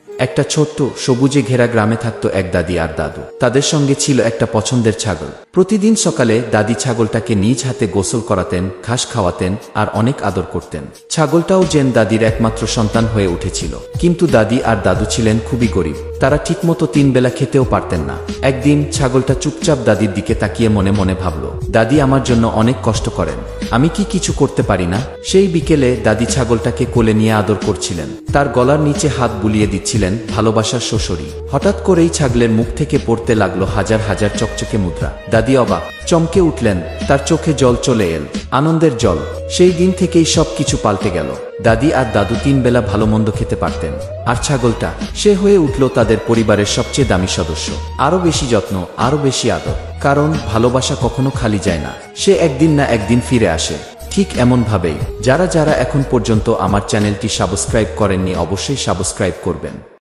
একটা ছোট্ট সবুজে ঘেরা গ্রামে থাকতো এক দাদি আর দাদু। তাদের সঙ্গে ছিল একটা পছন্দের ছাগল। প্রতিদিন সকালে দাদি ছাগলটাকে নিজ হাতে গোসল করাতেন, ঘাস খাওয়াতেন আর অনেক আদর করতেন। ছাগলটাও যেন দাদির একমাত্র সন্তান হয়ে উঠেছিল। কিন্তু দাদি আর দাদু ছিলেন খুবই গরিব। তারা ঠিকমতো 3 বেলা খেতেও পারতেন না। একদিন ছাগলটা চুপচাপ দাদির দিকে তাকিয়ে মনে মনে ভাবল, দাদি আমার জন্য অনেক কষ্ট করেন, আমি কি কিছু করতে পারি না? সেই বিকেলে দাদি ছাগলটাকে কোলে নিয়ে আদর করছিলেন, তার গলার নিচে হাত বুলিয়ে দিচ্ছিলেন ভালোবাসার শোষরি। হঠাৎ করেই ছাগলের মুখ থেকে পড়তে লাগলো হাজার হাজার চকচকে মুদ্রা। দাদি অবাক, চমকে উঠলেন, তার চোখে জল চলে এল, আনন্দের জল। সেই দিন থেকেই সবকিছু পাল্টে গেল। দাদি আর দাদু 3 বেলা ভালো মন্দ খেতে পারতেন, আর ছাগলটা সে হয়ে উঠল তাদের পরিবারের সবচেয়ে দামি সদস্য। আরো বেশি যত্ন, আরো বেশি আদর, কারণ ভালোবাসা কখনো খালি যায় না, সে একদিন না একদিন ফিরে আসে। ঠিক এমনভাবেই যারা যারা এখন পর্যন্ত আমার চ্যানেলটি সাবস্ক্রাইব করেননি অবশ্যই সাবস্ক্রাইব করবেন।